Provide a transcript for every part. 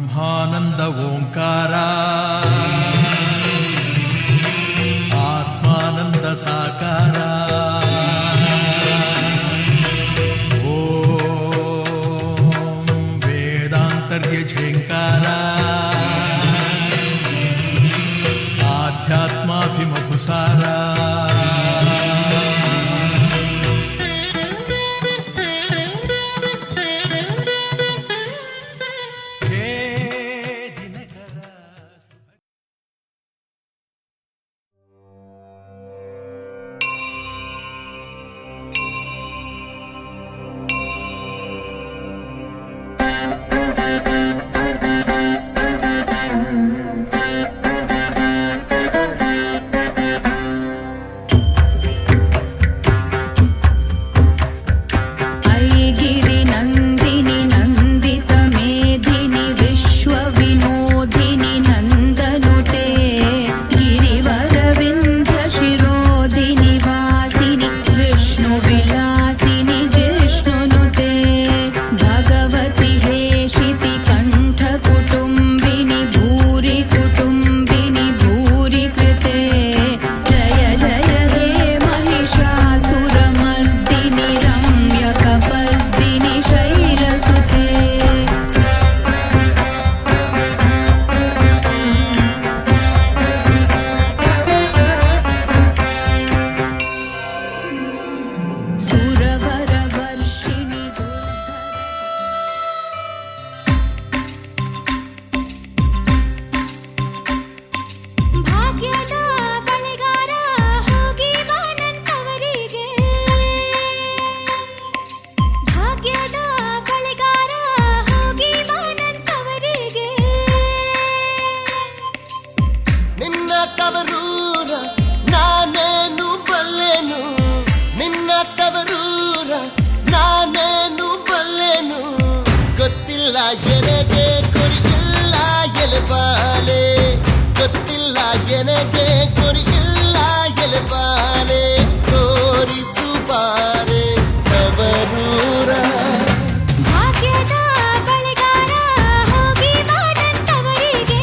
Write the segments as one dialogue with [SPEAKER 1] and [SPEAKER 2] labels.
[SPEAKER 1] ಬ್ರಹ್ಮಾನಂದ ಓಂಕಾರ ಆತ್ಮಾನಂದ ಸಾಕಾರ ಓಂ ವೇದಾಂತರ್ಯ ಝೇಂಕಾರ ಆಧ್ಯಾತ್ಮಾಭಿಮಧುಸಾರ
[SPEAKER 2] ಎನಗೆ ಕೊರಿಗಿಲ್ಲ ಎಲೆಬಾಲೆ ತೋರಿಸು ಬಾರೆ ತವರೂರ
[SPEAKER 3] ಭಾಗ್ಯದ ಬಳಿಗಾರ ಹೋಗಿ ಬಾನಂತವರಿಗೆ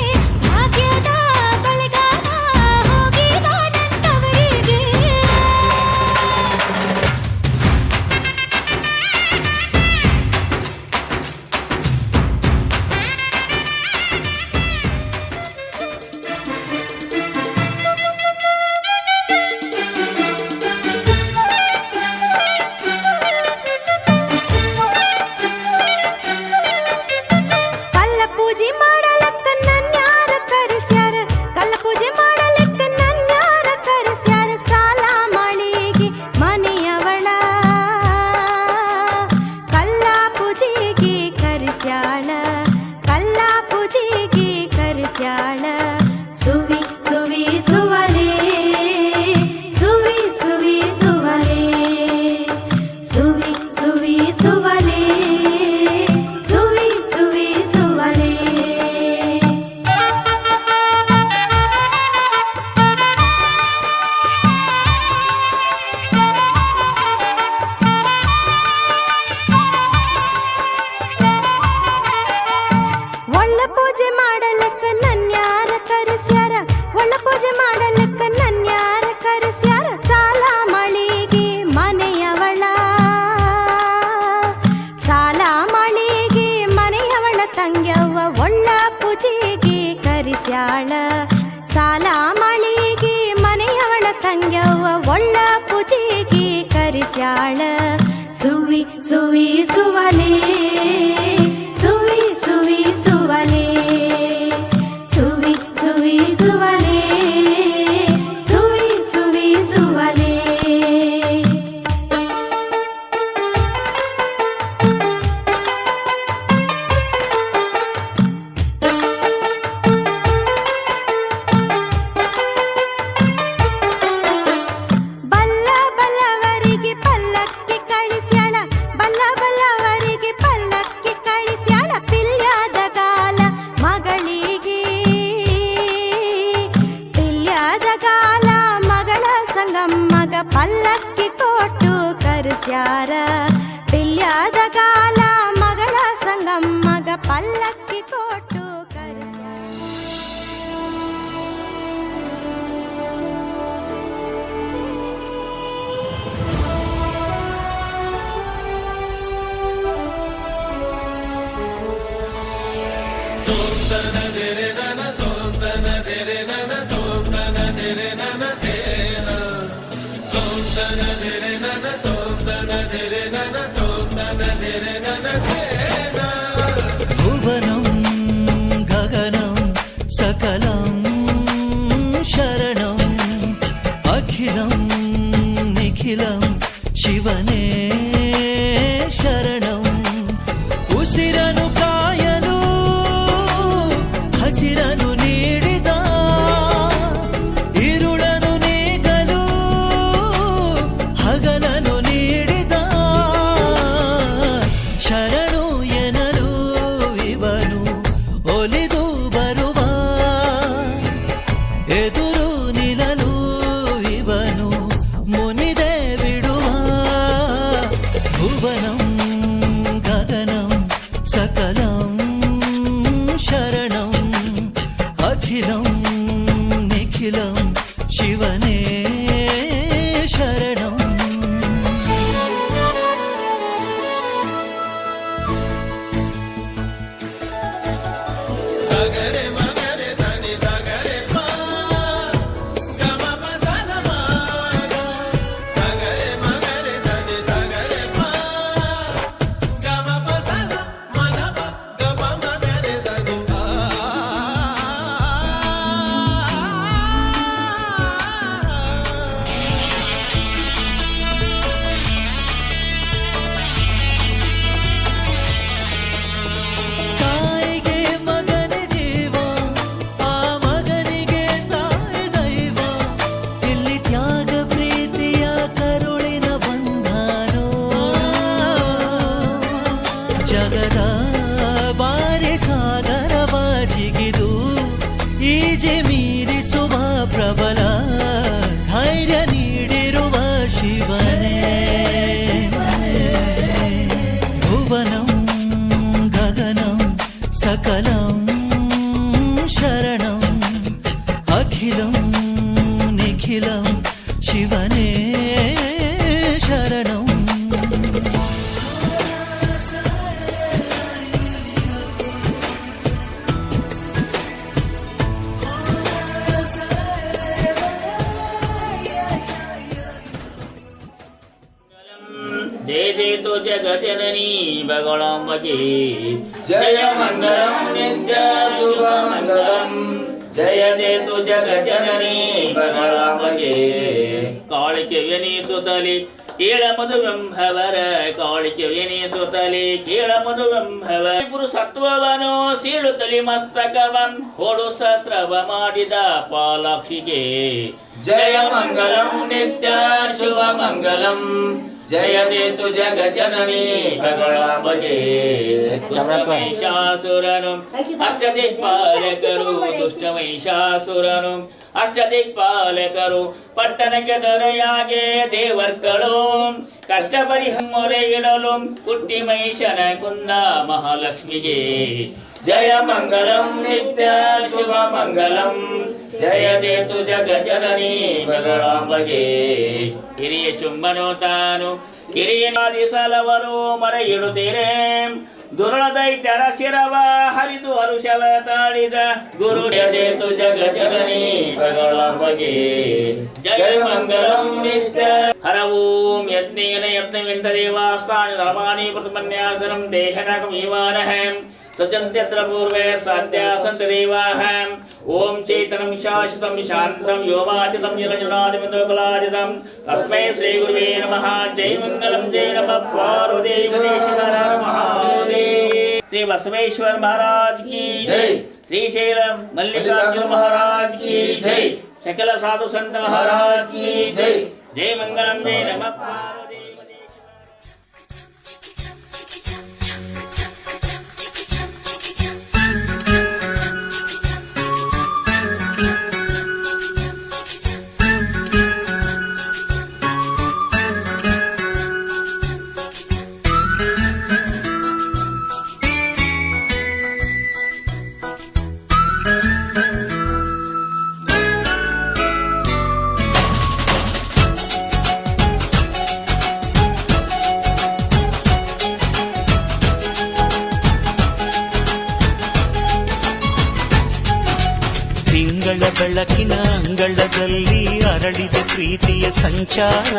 [SPEAKER 3] ಭಾಗ್ಯದ ಬಳಿಗಾರ ಹೋಗಿ ಬಾನಂತವರಿಗೆ ಪೂಜೆ ಮಾಡಲಕ್ಕ ನನ್ಯಾರ ಕರೆಸ್ಯಾರ ಕಲ್ಲ ಪೂಜೆ ಮಾಡಲಕ್ಕ ನನ್ಯಾರ ಕರೆಸ್ಯಾರ ಸಾಲ ಮಳಿಗೆ ಮನೆಯವಳ ಕಲ್ಲ ಪೂಜೆಗೆ ಕರೆಸ್ಯಾಳ ಕಲ್ಲ ಪೂಜೆಗೆ ಕರೆಸ್ಯಾಳ ಸುವಿ ಸುವಿ ಸುವಲೆ ಸುವಿ ಸುವಿ ಸುವಲೆ ಸುವಿ ಸುವಿ ಸುವಲೆ ಪೂಜೆ ಮಾಡಲಕ್ಕ ನನ್ಯಾರ ಕರೆಸ್ಯಾರ ಒಳ್ಳ ಪೂಜೆ ಮಾಡಲಕ್ಕ ನನ್ಯಾರ ಕರೆಸ್ಯಾರ ಸಾಲ ಮಳಿಗೆ ಮನೆಯವಳ ಸಾಲ ಮಳಿಗೆ ಮನೆಯವಳ ತಂಗ್ಯವ್ವ ಒಳ್ಳ ಪೂಜೆಗೆ ಕರೆಸ್ಯಾಳ ಸಾಲ ಮಳಿಗೆ ಮನೆಯವಳ ತಂಗ್ಯವ್ವ ಒಳ್ಳ ಪೂಜೆಗೆ ಕರೆಸ್ಯಾಳ ಸುವಿ ಸುವಿ ಸುವಲೆ ಸುವಿ ಸುವಿ ಸುವಲೆ ಸುವಿ ಸುವಿ ಸುವಲೆ ಸುವಿ ಸುವಿ ಸುವಲೆ ಬಲ್ಲ ಬಲ್ಲವರಿಗೆ ಪಲ್ಲಕ್ಕಿ ಕಳಿಸ್ಯಾಳ ಬಲ್ಲ ಬಲ್ಲವರಿಗೆ ಪಲ್ಲಕ್ಕಿ ಕಳಿಸ್ಯಾಳ ಪಿಲ್ಯಾದ ಗಾಲ ಮಗಳಿಗೆ ಪಿಲ್ಯಾದ ಗಾಲ ಮಗಳ ಸಂಗಮ್ಮಗ ಪಲ್ಲಕ್ಕಿ ಕೊಟ್ಟು ಕರೆಸ್ಯಾರ ಪಿಲ್ಯಾದ ಗಾಲ ಮಗಳ ಸಂಗಮ್ಮಗ ಪಲ್ಲಕ್ಕಿ ಕೊಟ್ಟು
[SPEAKER 4] భువనం గగనం సకలం శరణం అఖిలం నిఖిలం శివనే శరణం ಉಸಿರನು ಕಾಯಲು ಹಸಿರನು ನೀಡಿದ ಇರುಳನು ನೀಗಲು ಹಗಲನು ನೀಡಿದ ಶರಣು ಎನಲು ಇವನು ಒಲಿದು ಬರುವ ಎದುರು ನಿಲ್ಲಲು ಇವನು ಮುನಿದೆ ಬಿಡುವ ಭುವನಂ ಗಗನಂ ಸಕಲಂ ಶರಣಂ ಅಖಿಲಂ ನಿಖಿಲಂ ಶಿವನೇ ಶರಣಂ ತಾಯಿಗೆ ಮಗನ ಜೀವ ಆ ಮಗನಿಗೆ ತಾಯಿ ದೈವ ಇಲ್ಲಿ ತ್ಯಾಗ ಪ್ರೀತಿಯ ಕರುಳಿನ ಬಂಧನೋ ಜಗದ ಬಾರಿ ಸಾಗರವ ಜಿಗಿದು ಈಜೆ ಮೀರಿಸುವ ಪ್ರಬಲ ಧೈರ್ಯ ನೀಡಿರುವ ಶಿವನೇ ಭುವನಂ ಗಗನಂ ಸಕಲಂ ಶರಣಂ ಅಖಿಲಂ ನಿಖಿಲಂ ಶಿವನೇ ಶರಣಂ
[SPEAKER 5] जय जय तो जगजननी बगलांबके जय मंगलम नित्य शुभ मंगलम जय जय तो जगजननी बगलांबके कालिके व्यनीसुतली ಕೇಳ ಮಧುವೆಂಭವರ ಕಾಳಿಕೆ ವ್ಯನಿಸುತ್ತಲೇ ಕೇಳ ಮಧುವೆಂಭವ ಪುರುಷತ್ವವನು ಸೀಳುತ್ತಲಿ ಮಸ್ತಕವಂ ಹೋಳು ಸಹಸ್ರವ ಮಾಡಿದ ಪಾಲಾಕ್ಷಿಗೆ ಜಯ ಮಂಗಲಂ ನಿತ್ಯ ಶುಭ ಮಂಗಲಂ ಜಯ ಜೇತು ಜಗ ಜನನಿ ಬಗಳಾಂಬಗೆ ದುಷ್ಟಮಹಿಷಾಸುರನು ಅಷ್ಟದಿಕ್ಪಾಲಕರು ದುಷ್ಟಮಹಿಷಾಸುರನು ಅಷ್ಟದಿಕ್ಪಾಲಕರು ಪಟ್ಟಣಕ್ಕೆ ದೊರೆಯಾಗೆ ದೇವರ್ಗಳು ಕಷ್ಟ ಪರಿಹಮ್ಮೊರೆ ಇಡಲು ಕುಟ್ಟಿ ಮಹಿಷನ ಕುಂದ ಮಹಾಲಕ್ಷ್ಮಿಗೆ ಜಯ ಮಂಗಲಂ ನಿತ್ಯ ಶುಭ ಮಂಗಲಂ ಜಯ ಜೇತು ಜಗ ಜನನಿ ಬಗಳಾಂಬಗೆ ಹಿರಿಯ ಶುಂಭನು ತಾನು ಹಿರಿಯನಾದಿ ಸಲವರು ಮರ ಇಡುತ್ತೀರೆ ದುರುಳ ದೈತ್ಯರ ಶಿರವ ಹರಿದು ಹರುಷವ ತಾಳಿದ ಗುರು ಜೇತು ಜಗ ಜನನಿ ಬಗಳಾಂಬಗೆ ಜಯ ಮಂಗಲಂ ನಿತ್ಯ ಹರ ಓಂ ಯಜ್ಞೇನ ಯಜ್ಞವಿಂದ ದೇವಾಸ್ಥಾನ ಧರ್ಮಾನಿ ಪ್ರತಿಪನ್ಯಾಸನಂ ದೇಹನಕಂ ವಿಮಾನಹಂ सजन्त्यत्र पूर्वे साध्या सन्त देवाः ओम चेतनं शाश्वतं शान्तं योमाचितं निरञ्जनादिमन्दकलाजितं तस्मै श्री गुरुवे नमः जय मंगलम जय नमः पार्वतीश्वर महादेव श्री बसवेश्वर महाराज की जय श्री शैलम मल्लिकार्जुन महाराज की जय सकल साधु संत महाराज की जय जय मंगलम जय नमः
[SPEAKER 4] ತಿಂಗಳ ಬೆಳಕಿನ ಅಂಗಳದಲ್ಲಿ ಅರಳಿದ ಪ್ರೀತಿಯ ಸಂಚಾರ.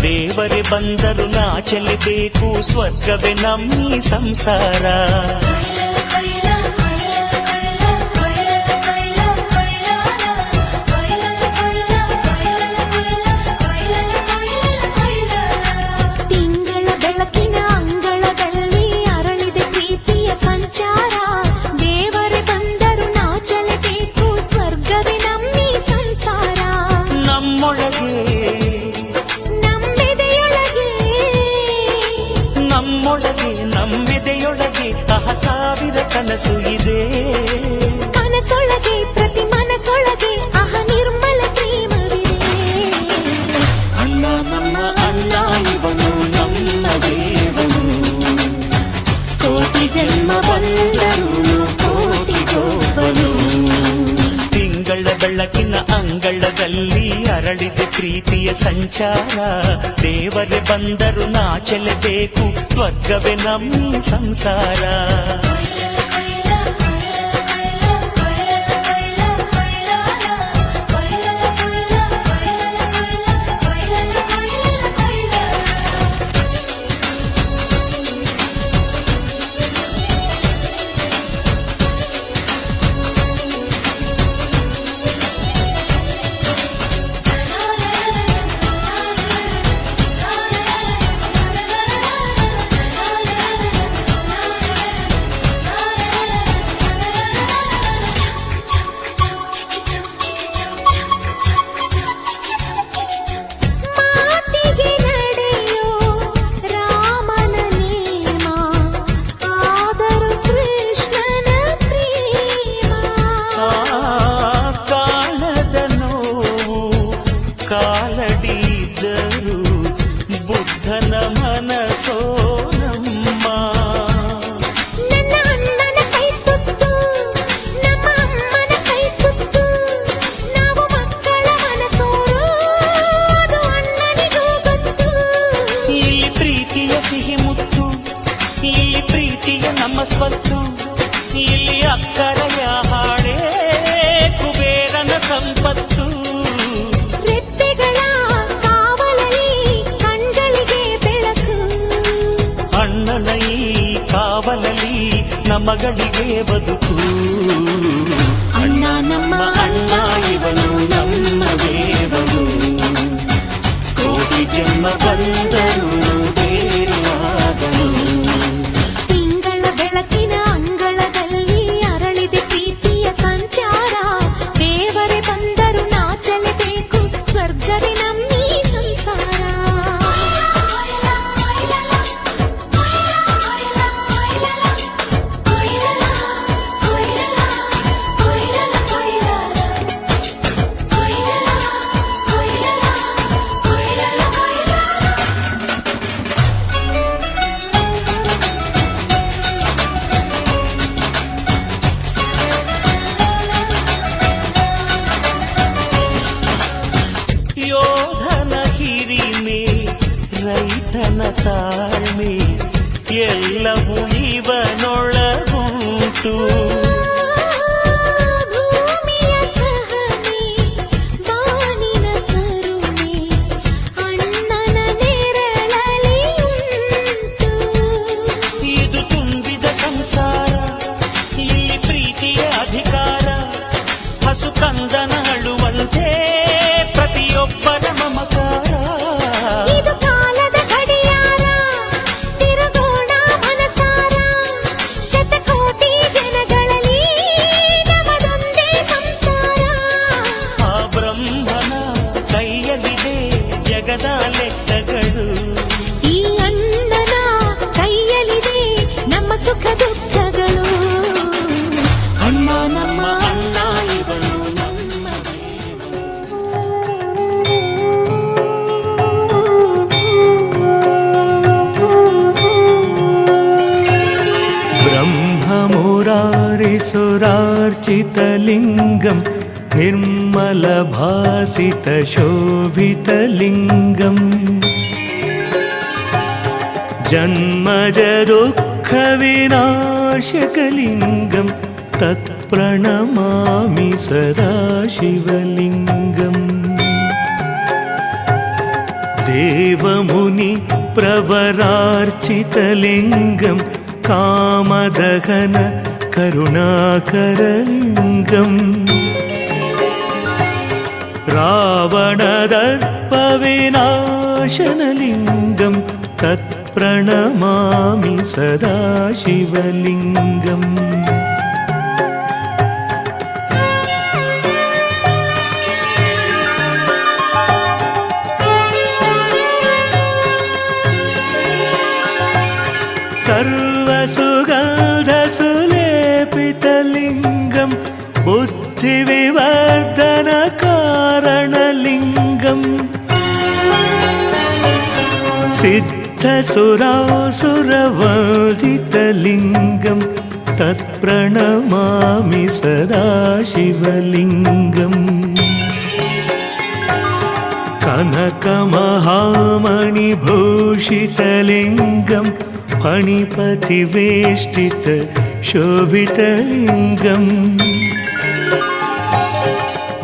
[SPEAKER 4] ದೇವರೇ ಬಂದರು ನಾಚಲೇಬೇಕು, ಸ್ವರ್ಗವೇ ನಮ್ಮಿ ಸಂಸಾರ.
[SPEAKER 3] ತಿಂಗಳ ಬೆಳಕಿನ ಅಂಗಳದಲ್ಲಿ ಅರಳಿದೆ ಪ್ರೀತಿಯ ಸಂಚಾರ. ದೇವರೇ ಬಂದರು ನಾಚಲೇಬೇಕು, ಸ್ವರ್ಗವೇ ನಮ್ಮಿ ಸಂಸಾರ.
[SPEAKER 4] ನಮ್ಮೊಳಗೆ ನಮ್ಮೆದೆಯೊಳಗೆ ಸಾವಿರ ಕನಸು ಇದೆ.
[SPEAKER 3] ಮನಸೊಳಗೆ ಪ್ರತಿ ಮನಸೊಳಗೆ ನಿರ್ಮಲ ಪ್ರೇಮವಿದೆ.
[SPEAKER 4] ಅಣ್ಣ ನಮ್ಮ ಅಣ್ಣ ಇವನು ನಮ್ಮ ದೇವನು, ಕೋಟಿ ಜನ್ಮ ಬಂದರು ಕೋಟಿಗೊಬ್ಬನು. ತಿಂಗಳ ಬೆಳಕಿನ ಅಂಗಳದಲ್ಲಿ ಅರಳಿದೆ ಪ್ರೀತಿಯ ಸಂಚಾರ. ದೇವರೇ ಬಂದರು ನಾಚಲೇಬೇಕು, ಸ್ವರ್ಗವೇ ನಮ್ಮಿ ಸಂಸಾರ.
[SPEAKER 3] ಮಾತಿಗೆ ನಡೆಯೋ ರಾಮನ ನೇಮ, ಆದರೂ ಕೃಷ್ಣನ ಪ್ರೇಮ.
[SPEAKER 4] ಕಾಲದ ನೋವು ಕಾಲಡಿದ್ದರು ಬುದ್ಧನ ಮನಸೋ ನಮ್ಮ.
[SPEAKER 3] ನನ್ನ ಅಣ್ಣನ ಕೈ ತುತ್ತು, ನಮ್ಮ ಅಮ್ಮನ ಕೈ ತುತ್ತು, ನಾವು ಮಕ್ಕಳ ಮನಸೋರು, ಅದು ಅಣ್ಣನಿಗೂ ಗೊತ್ತು.
[SPEAKER 4] ಇಲ್ಲಿ ಪ್ರೀತಿಯ ಸಿಹಿ ಮುತ್ತು, ಇಲ್ಲಿ ಪ್ರೀತಿಯ ನಮ್ಮ ಸ್ವತ್ತು, ಇಲ್ಲಿ ಅಕ್ಕರೆಯ ಹಾಡೇ ಕುಬೇರನ ಸಂಪತ್ತು.
[SPEAKER 3] ರೆಪ್ಪೆಗಳ ಕಾವಲಲ್ಲಿ ಕಣ್ಗಳಿಗೆ ಬೆಳಕು,
[SPEAKER 4] ಅಣ್ಣನ ಈ ಕಾವಲಲ್ಲಿ ನಮಗಳಿಗೆ ಬದುಕು. ಅಣ್ಣ ನಮ್ಮ ಅಣ್ಣ ಇವನು ನಮ್ಮ ದೇವನು, ಕೋಟಿ ಜನ್ಮ ಬಂದರು ಬೇರೆಯಾದನು.
[SPEAKER 3] ತಿಂಗಳ ಬೆಳಕಿನ ಅಂಗಳದಲ್ಲಿ ಅರಳಿದೆ ಪ್ರೀತಿಯ ಸಂಚಾರ. ದೇವರೇ ಬಂದರು ನಾಚಲೇಬೇಕು, ಸ್ವರ್ಗವೇ ನಮ್ಮಿ ಸಂಸಾರ.
[SPEAKER 4] ಯೋಧನ ಹಿರಿಮೆ ರೈತನ ತಾಳ್ಮೆ ಎಲ್ಲವೂ ಇವನೊಳಗುಂಟು.
[SPEAKER 3] ಭೂಮಿಯ ಸಹನೆ, ಬಾನಿನ ಕರುಣೆ, ಅಣ್ಣನ ನೆರಳಲ್ಲಿ ಉಂಟು.
[SPEAKER 4] ಇದು ತುಂಬಿದ ಸಂಸಾರ, ಇಲ್ಲಿ ಪ್ರೀತಿಯ ಅಧಿಕಾರ. ಹಸು ಕಂದನ ಅಳುವಂತೆ ಪ್ರತಿಯೊಬ್ಬರ ಮಮಕಾರ.
[SPEAKER 3] ಇದು ಕಾಲದ ಗಡಿಯಾರ, ತಿರುಗೋಣ ಮನಸಾರ. ಶತಕೋಟಿ ಜನಗಳಲ್ಲಿ ನಮದೊಂದೇ ಸಂಸಾರ.
[SPEAKER 4] ಆ ಬ್ರಹ್ಮನ ಕೈಯಲ್ಲಿದೆ ಜಗದ ಲೆಕ್ಕಗಳು.
[SPEAKER 3] ಈ ಅಣ್ಣನ ಕೈಯಲ್ಲಿದೆ ನಮ್ಮ ಸುಖ ದುಃಖಗಳು.
[SPEAKER 4] ಅಣ್ಣ ನಮ್ಮ ಅಣ್ಣ ಇವನು ನಮ್ಮ ब्रह्ममुरारिसुरार्चितलिङ्गं निर्मलभासितशोभितलिङ्गम् जन्मजदुःखविनाशकलिङ्गं तत्परमानन्दलिङ्गम् प्रणमामि सदा शिवलिङ्गम् देवमुनि प्रवरार्चितलिङ्गं कामदहन करुणाकरलिङ्गम् रावणदर्पविनाशनलिङ्गं तत्प्रणमामि सदा शिवलिङ्गम् सर्वसुगन्धसुलेपितलिङ्गं बुद्धिविवर्धनकारणलिङ्गम् सिद्धसुरासुरवर्जितलिङ्गं तत्प्रणमामि सदा शिवलिङ्गम् कनकमहामणिभूषितलिङ्गं फणिपतिवेष्टित शोभितलिङ्गम्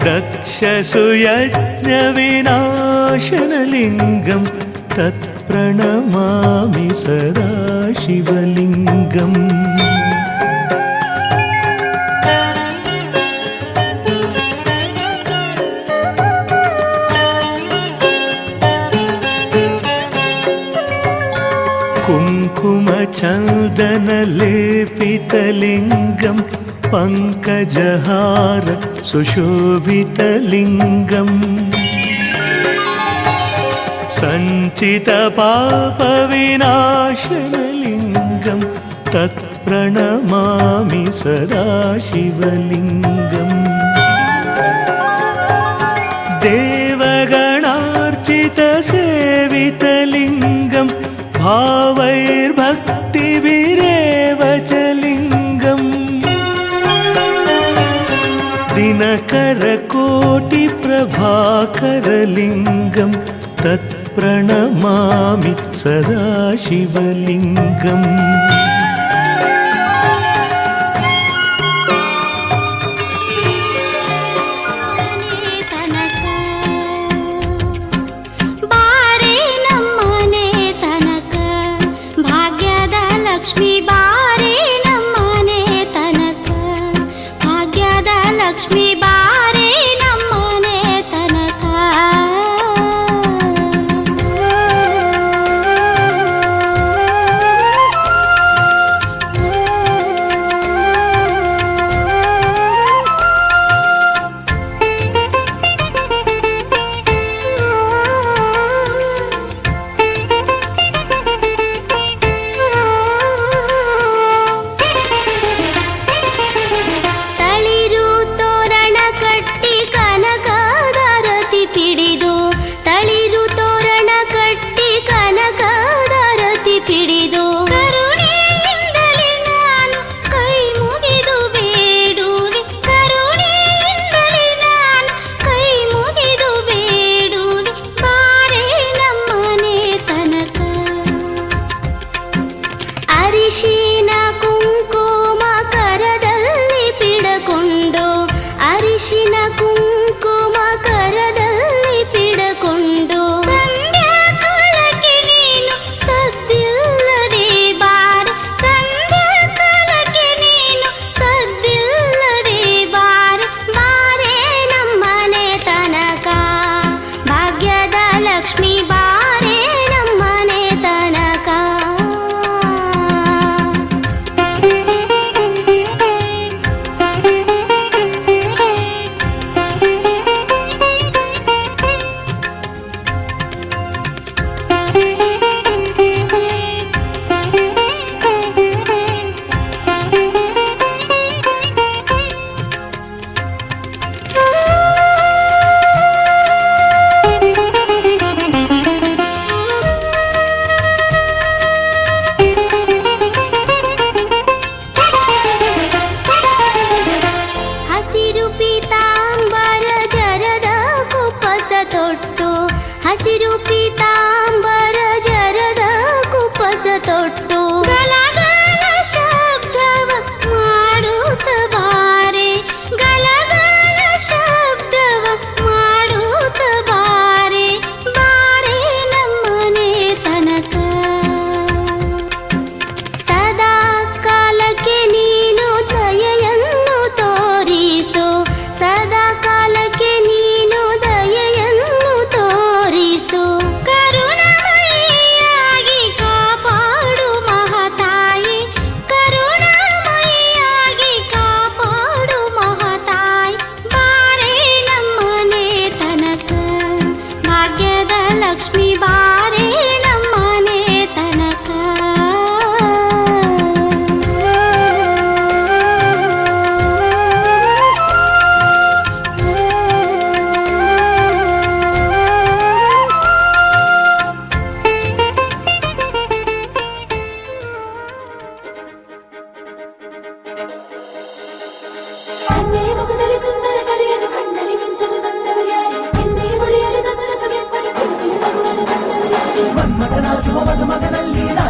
[SPEAKER 4] दक्षसुयज्ञविनाशनलिङ्गं तत्प्रणमामि सदा शिवलिङ्गम् कुङ्कुमचन्दनलेपितलिङ्गं पङ्कजहार सुशोभितलिङ्गम् सञ्चितपापविनाशनलिङ्गं तत्प्रणमामि सदा शिवलिङ्गम् देवगणार्चितसेवितलिङ्गं भावैर्भक्तिभिरेव च लिङ्गम् दिनकरकोटिप्रभाकरलिङ्गं तत्प्रणमामि सदा शिवलिङ्गम्
[SPEAKER 3] ಲಕ್ಷ್ಮೀ ಬಾರೆ ನಮ್ಮನೆ ತನಕ ಭಾಗ್ಯದ ಲಕ್ಷ್ಮೀ ಬಾರೆ ನಮ್ಮನೆ ತನಕ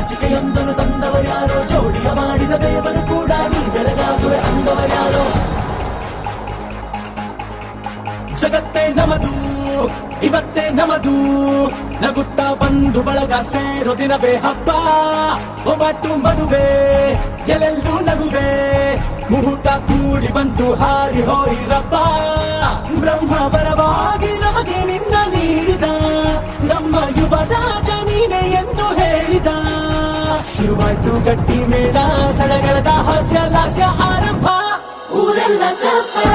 [SPEAKER 6] ನಾಚಿಕೆಯೊಂದನ್ನು ತಂದವ ಯಾರೋ, ಜೋಡಿಯ ಮಾಡಿದ ದೇವರು ಕೂಡ ನೀ ಬೆಳಗಾಗುವೆ ಅಂದವ ಯಾರೋ. ಜಗತ್ತೇ ನಮದು ಇವತ್ತೇ ನಮದು, ನಗುತ್ತಾ ಬಂದು ಬಳಗ ಸೇರೋ ದಿನವೇ ಹಬ್ಬ. ಒಬ್ಬಟ್ಟು ಮದುವೆ ಎಲ್ಲೆಲ್ಲೂ ನಗುವೆ, ಮುಹೂರ್ತ ಕೂಡಿ ಬಂತು ಹಾರಿ ಹೋಯಿರಪ್ಪ. ಬ್ರಹ್ಮ ವರವಾಗಿ ನಮಗೆ ನಿನ್ನ ನೀಡಿದ, ನಮ್ಮ ಯುವರಾಜ ನೀನೆ ಎಂದು ಹೇಳಿದ. ಶುರುವಾಯ್ತು ಗಟ್ಟಿ ಮೇಳ, ಸಡಗರದ ಹಾಸ್ಯ ಲಾಸ್ಯ ಆರಂಭ. ಊರೆಲ್ಲ ಚಪ್ಪರ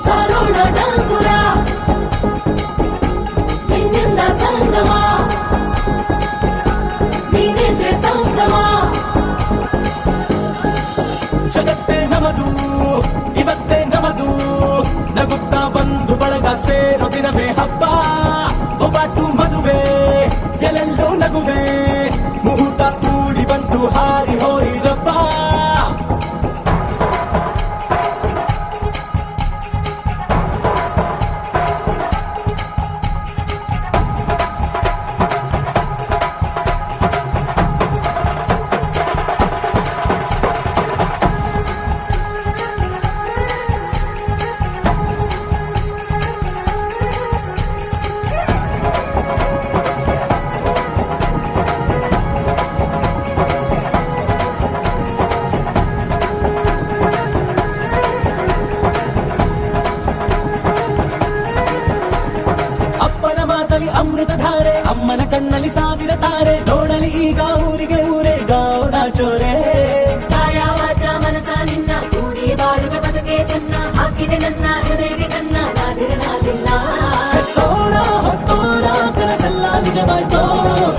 [SPEAKER 6] ಸಾರೋಣ ಡಂಗುರ, ನಿನ್ನಿಂದ ಸಂಗಮ ನೀನಿದ್ರೆ ಸಂಭ್ರಮ. ಜಗತ್ತೇ ನಮದು ಇವತ್ತೇ ನಮದು, ನಗುತ್ತಾ ಬಂದು ಬಳಗ ಸೇರೋ ದಿನವೇ ಹಬ್ಬ. ಒಬ್ಬಟ್ಟು ಮದುವೆ ಎಲ್ಲೆಲ್ಲೂ ನಗುವೆ, ಮುಹೂರ್ತ ಕೂಡಿ ಬಂತು ಹಾರಿ ಹೋಯಿರಪ್ಪ. ಅಮೃತಧಾರೆ ಅಮ್ಮನ ಕಣ್ಣಲ್ಲಿ ಸಾವಿರ ತಾರೆ, ನೋಡಲಿ ಈಗ ಊರಿಗೆ ಊರೇ ಗೌಡ ಚೋರೆ.
[SPEAKER 7] ಕಾಯ ವಾಚ ಮನಸ ನಿನ್ನ ಕೂಡಿ ಬಾಳುವೆ ಬದುಕೆ ಚೆನ್ನ, ಹಾಕಿದೆ ನನ್ನ ಹೃದಯಕ್ಕೆ ಕನ್ನ ನಾದಿರನಾದಿಲ್ಲ.
[SPEAKER 6] ಹೆತ್ತೋರ ಹೊತ್ತೋರ ಕನಸೆಲ್ಲ ನಿಜವಾಯ್ತೋ,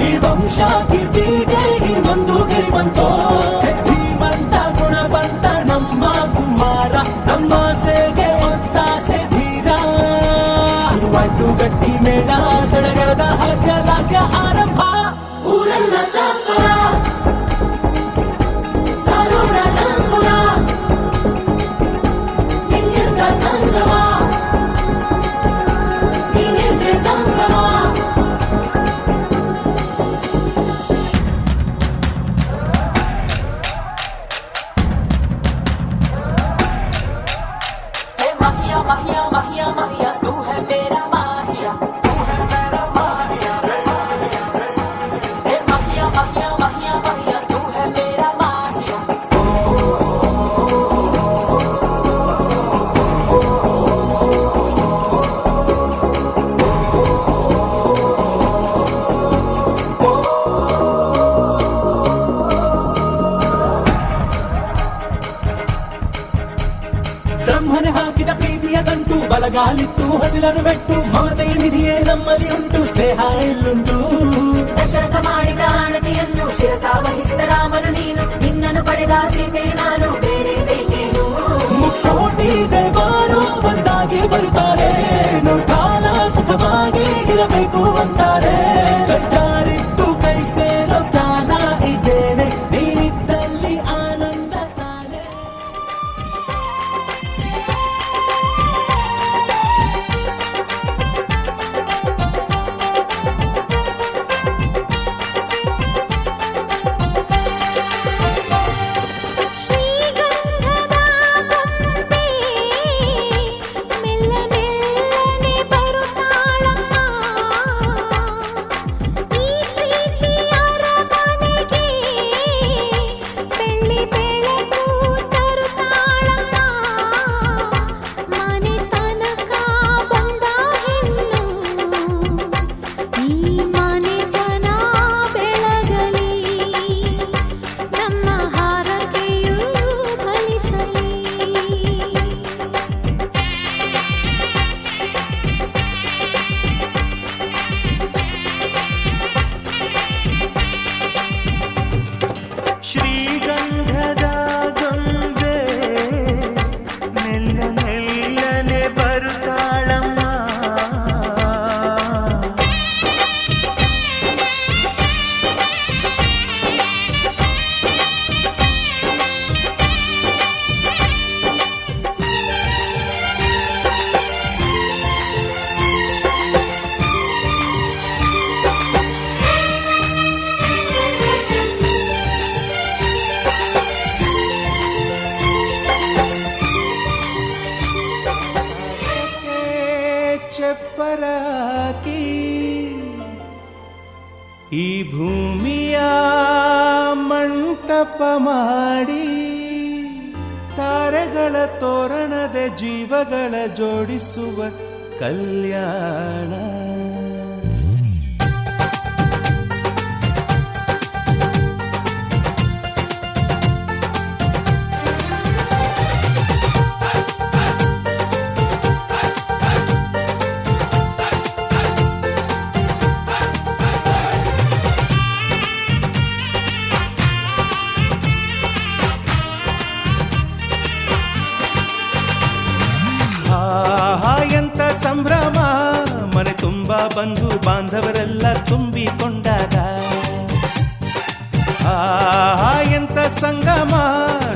[SPEAKER 6] ಈ ವಂಶ ಕೀರ್ತಿಗೆ ಇನ್ನೊಂದು ಗಿರಿ ಬಂತೋ. ಧೀಮಂತ ಗುಣವಂತ ನಮ್ಮ ಕುಮಾರ, ನಮ್ಮ ಸೇಗೆ ಒತ್ತಾಸೆ ಧೀರ. ಶುರುವಾಯ್ತು ಗಟ್ಟಿ ಮೇಳ, ಸಡಗರದ ಹಾಸ್ಯ ಲಾಸ್ಯ ಆರಂಭ.
[SPEAKER 7] ಊರೆಲ್ಲ ಚಾಪರ ಸಾರೋಣ ಡಂಗುರ, ನಿನ್ನಿಂದ ಸಂಗಮ ನೀನಿದ್ರೆ ಸಂಭ್ರಮ. हे माहिया माहिया माहिया माहिया, तू है मेरा माहिया. हे माहिया माहिया माहिया माहिया, तू है मेरा माहिया.
[SPEAKER 6] ಬ್ರಹ್ಮನೆ ಹಾಕಿದ ಪ್ರೀತಿಯ ಗಂಟು, ಬಲಗಾಲಿಟ್ಟು ಹಸಿರನ್ನು ಬೆಟ್ಟು, ಮಮತೆಯ ನಿಧಿಯೇ ನಮ್ಮಲ್ಲಿ ಉಂಟು, ಸ್ನೇಹ ಇಲ್ಲುಂಟು.
[SPEAKER 7] ದಶರಥ ಮಾಡಿದ ಆಣತಿಯನ್ನು ಶಿರಸ ವಹಿಸಿದ ರಾಮನು ನೀನು, ನಿನ್ನನ್ನು ಪಡೆದ ಸೀತೆ ನಾನು, ಬೇರೆ ಬೇಕೇನು.
[SPEAKER 6] ಮುಕ್ಕೋಟಿ ದೇವರು ಒಂದಾಗಿ ಬರುತ್ತಾರೆ, ಕಾಲ ಸುಖವಾಗಿ ಇರಬೇಕು ಅಂತಾರೆ. ಕೈ ಜಾರಿದ್ದು ಕೈ ಸೇರೋ ಕಾಲ ಇದ್ದೇನೆ, ನೀನಿದ್ದಲ್ಲಿ ಆನಂದ ತಾನೆ.
[SPEAKER 3] ಶ್ರೀಗಂಧದ
[SPEAKER 8] ಈ ಭೂಮಿಯ ಮಂಟಪ ಮಾಡಿ ತಾರೆಗಳ ತೋರಣದೆ ಜೀವಗಳ ಜೋಡಿಸುವ ಕಲ್ಯಾಣ. ಎಂತ ಸಂಭ್ರಮ, ಮನೆ ತುಂಬ ಬಂಧು ಬಾಂಧವರೆಲ್ಲ ತುಂಬಿಕೊಂಡಾಗ. ಎಂತ ಸಂಗಮ,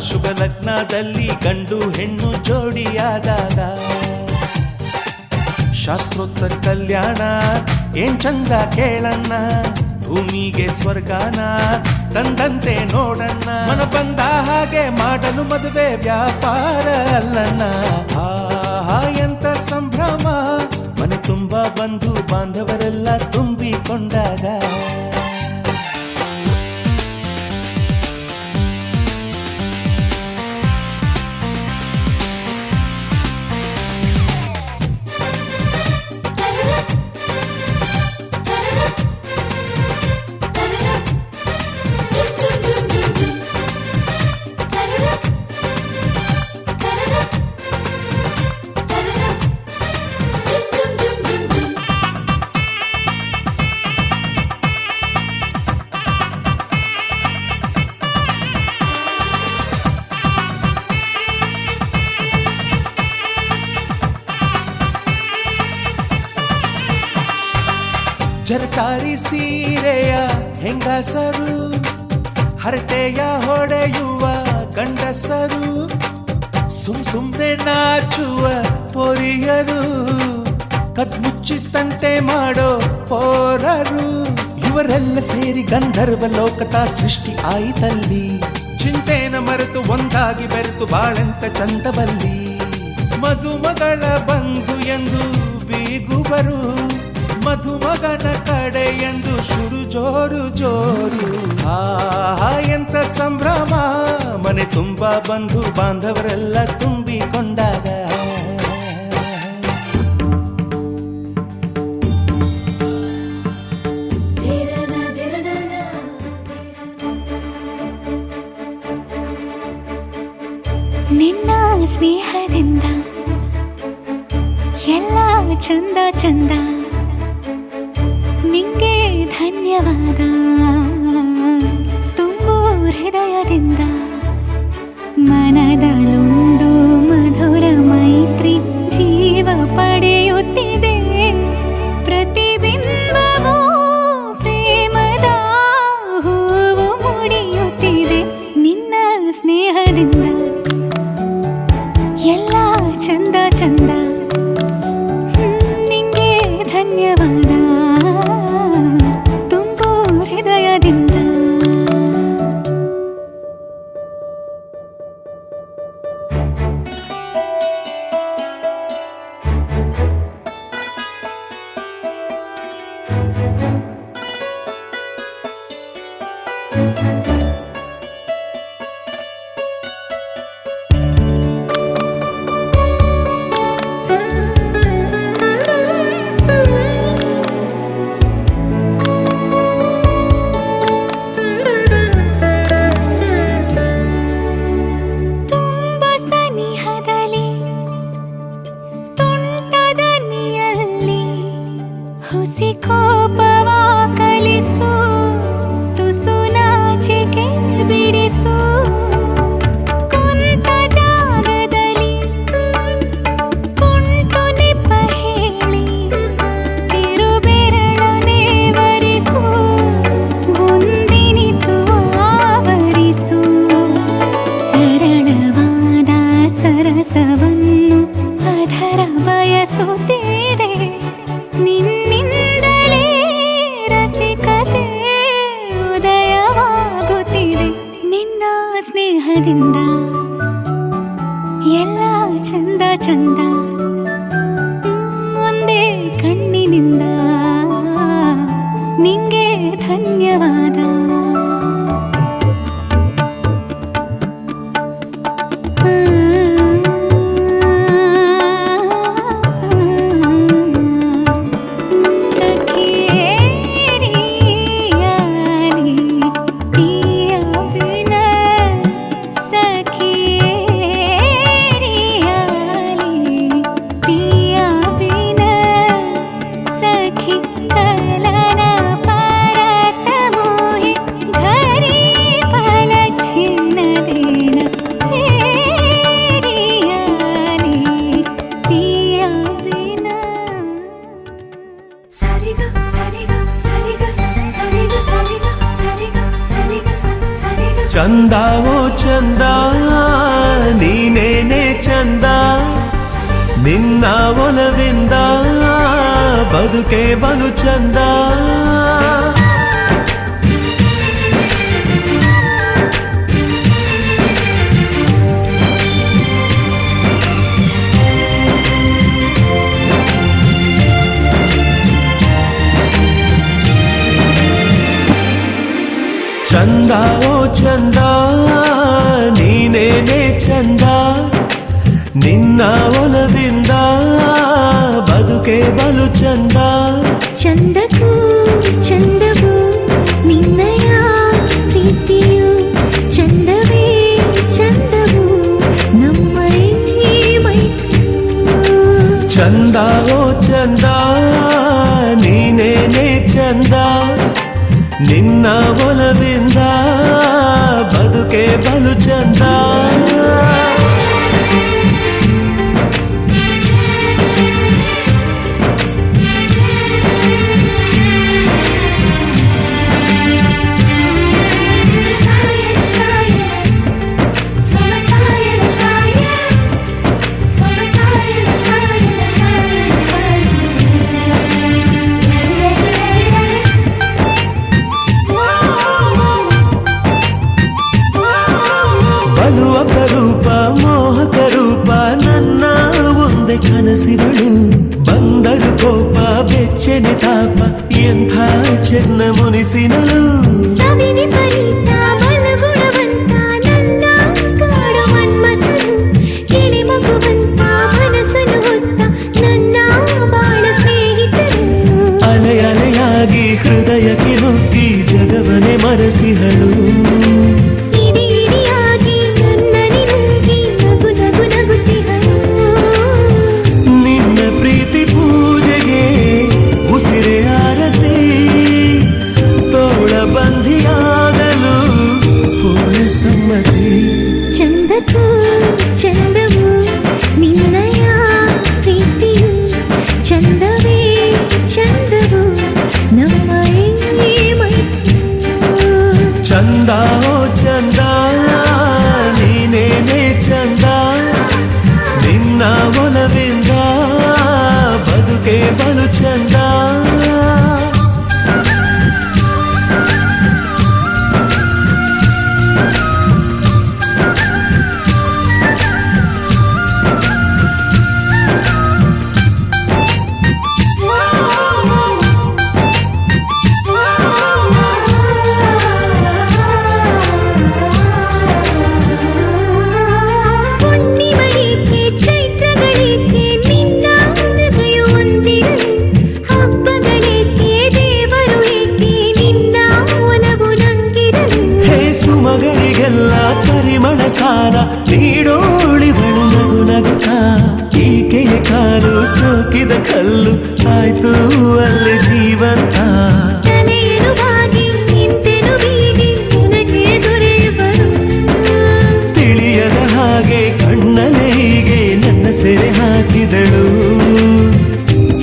[SPEAKER 8] ಶುಭ ಲಗ್ನದಲ್ಲಿ ಗಂಡು ಹೆಣ್ಣು ಜೋಡಿಯಾದಾಗ. ಶಾಸ್ತ್ರೋತ್ತರ ಕಲ್ಯಾಣ ಏನ್ ಚಂದ ಕೇಳಣ್ಣ, ಭೂಮಿಗೆ ಸ್ವರ್ಗಾನ ತಂದಂತೆ ನೋಡಣ್ಣ. ಮನ ಬಂದ ಹಾಗೆ ಮಾಡಲು ಮದುವೆ ವ್ಯಾಪಾರ ಅಲ್ಲಣ್ಣ. ಎಂತ ಸಂಭ್ರಮ, ಮನೆ ತುಂಬ ಬಂಧು ಬಾಂಧವರೆಲ್ಲ ತುಂಬಿಕೊಂಡಾಗ. ಜರಕಾರಿ ಸೀರೆಯ ಹೆಂಗಸರು, ಹರಟೆಯ ಹೊಡೆಯುವ ಗಂಡಸರು, ಸುಮ್ನೆ ನಾಚುವ ಪೊರಿಯರು, ಕದ್ಮುಚ್ಚಿ ತಂಟೆ ಮಾಡೋ ಪೋರರು. ಇವರೆಲ್ಲ ಸೇರಿ ಗಂಧರ್ವ ಲೋಕದ ಸೃಷ್ಟಿ ಆಯಿತಲ್ಲಿ. ಚಿಂತೆನ ಮರೆತು ಒಂದಾಗಿ ಬೆರೆತು ಬಾಳೆಂತ ಚಂದವಲ್ಲಿ. ಮದುಮಗಳ ಬಂಧು ಎಂದು ಬೀಗುವರು, ಮಧುಮಗನ ಕಡೆ ಎಂದು ಶುರು ಜೋರು ಜೋರು. ಎಂತ ಸಂಭ್ರಮ, ಮನೆ ತುಂಬ ಬಂಧು ಬಾಂಧವರೆಲ್ಲ ತುಂಬಿಕೊಂಡಾಗ.
[SPEAKER 3] ನಿನ್ನ ಸ್ನೇಹದಿಂದ ಎಲ್ಲ ಚಂದ ಚಂದ, ನಿಂಗೆ ಧನ್ಯವಾದ ತುಂಬು ಹೃದಯದಿಂದ. ಮನದಲ್ಲೊಂದು ಮಧುರ ಮೈತ್ರಿ ಜೀವ ಪಡೆಯುತ್ತಿದೆ, ಪ್ರತಿಬಿಂಬವೂ ಪ್ರೇಮದ ಹೂವು ಮುಡಿಯುತ್ತಿದೆ. ನಿನ್ನ ಸ್ನೇಹದಿಂದ ಎಲ್ಲ ಚಂದ ಚಂದ, ನಿಂಗೆ ಧನ್ಯವಾದ ತುಂಬು ಹೃದಯದಿಂದ. ಸ್ನೇಹದಿಂದ ಎಲ್ಲ ಚಂದ ಚಂದ ಒಂದೇ ಕಣ್ಣಿನಿಂದ ನಿಂಗೆ ಧನ್ಯ ಧನ್ಯವಾದ
[SPEAKER 4] ಚಂದ ಓ ಚಂದ ನೀನೇನೆ ಚಂದ ನಿನ್ನ ಒಲವಿಂದ ಬದುಕೆ ಬಲು ಚಂದ ಚಂದ ಓ ಚಂದ ನೀನೇನೆ ಚಂದ ನಿನ್ನ ಒಲವಿಂದ ಬದುಕೆ ಬಲು ಚಂದ
[SPEAKER 3] ಚಂದಕ್ಕೂ ಚಂದವು ನಿನ್ನಯ ಪ್ರೀತಿಯು ಚಂದವೇ ಚಂದವು ನಮ್ಮ ಮೈತ್ರಿಯು
[SPEAKER 4] ಚಂದ ಓ ಚಂದ ನೀನೇನೆ ಚಂದ ನಿನ್ನ ಒಲವಿಂದ ಬದುಕೆ ಬಲು ಚಂದ ಬಲು ಅಪರೂಪ ಮೋಹಕ ರೂಪ ನನ್ನ ಒಂದೇ ಕನಸಿಗಳು ಬಂದರು ಕೋಪ ಬೆಚ್ಚನೆ ತಾಪ ಎಂಥ ಚೆನ್ನ ಮುನಿಸಿನಳು
[SPEAKER 3] ಸವಿನಿ ಪರಿತ ಬಲಗುಣವಂತ ನನ್ನ ಕಾಡು ಮನ್ಮಥನು ಕಿಳಿ ಮಗುವಂತ ಮನಸ್ಸನ್ನು ಹೊತ್ತ ನನ್ನ ಬಾಳ ಸ್ನೇಹಿತರು
[SPEAKER 4] ಅಲೆ ಅಲೆಯಾಗಿ ಹೃದಯಕ್ಕೆ ನುಗ್ಗಿ ಜಗವನೆ ಮರೆಸಿಹಳು ನಿನ್ನ ಪ್ರೀತಿ ಪೂಜೆಗೆ ಉಸಿರೆ ಆರತಿ ತೋಳ ಬಂಧಿಯಾಗಲು ಪೂರ್ಣ ಸಮ್ಮತಿ
[SPEAKER 3] ಚಂದಕ್ಕೂ ಚಂದವು ನಿನ್ನಯ ಪ್ರೀತಿಯು ಚಂದವೇ ಚಂದವು ನಮ್ಮ ಮೈತ್ರಿಯು
[SPEAKER 4] ಚಂದ ಓ ಚಂದ ನೀನೇನೆ ಚಂದ ನಿನ್ನ ಒಲವಿಂದ ಬದುಕೆ ಬಲು ಚಂದ
[SPEAKER 3] ಹುಣ್ಣಿಮೆಗೆ ಚೈತ್ರಗಳಿಗೆ ನಿನ್ನ ನಗೆಯು ಒಂದಿರಲಿ ಹಬ್ಬಗಳಿಗೆ ದೇವರು ಏಕೆ ನಿನ್ನ ಒಲವು ನಂಗಿರಲಿ
[SPEAKER 4] ಹೇ ಸುಮಗಳಿಗೆಲ್ಲ ಪರಿಮಳ ಸಾಲ ನೀಡೋಳಿವಳು ನಗು ನಗುತ್ತ ಈಕೆಯ ಕಾಲು ಸೋಕಿದ ಕಲ್ಲು ಆಯ್ತು ಅಲ್ಲಿ ಜೀವಂತ
[SPEAKER 3] ತಲೆಯನ್ನು ಬಾಗಿ ನಿಂತೆನು ಬೀಗಿ ನಿನಗೆ ದೊರೆಯುವರು
[SPEAKER 4] ತಿಳಿಯದ ಹಾಗೆ ಕಣ್ಣಲೆ ಹೀಗೆ ನನ್ನ ಸೆರೆ ಹಾಕಿದಳು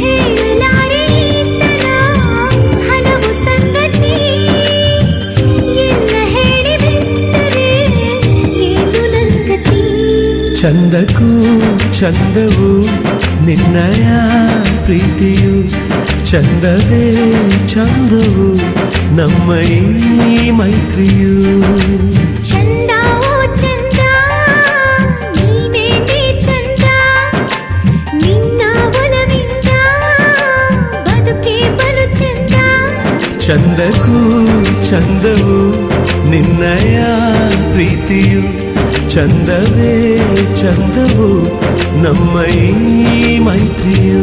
[SPEAKER 3] ಹೇಳಲಾರೆ ಈತನ ಹಲವು ಸಂಗತಿ ಎಲ್ಲ ಹೇಳಿಬಿಟ್ಟರೆ ಏನು ನಂಗತಿ
[SPEAKER 4] ಚಂದಕ್ಕೂ ಚಂದವು ನಿನ್ನಯ ಪ್ರೀತಿಯು ಚಂದವೇ ಚಂದವು ನಮ್ಮ ಈ ಮೈತ್ರಿಯು
[SPEAKER 3] ಚಂದ ಓ ಚಂದ ನೀನೇನೆ ಚಂದ ನಿನ್ನ ಒಲವಿಂದ ಬದುಕೆ ಬಲು ಚಂದ
[SPEAKER 4] ಚಂದಕ್ಕೂ ಚಂದವು ನಿನ್ನಯ ಪ್ರೀತಿಯು ಚಂದವೇ ಚಂದವು ನಮ್ಮ ಈ ಮೈತ್ರಿಯು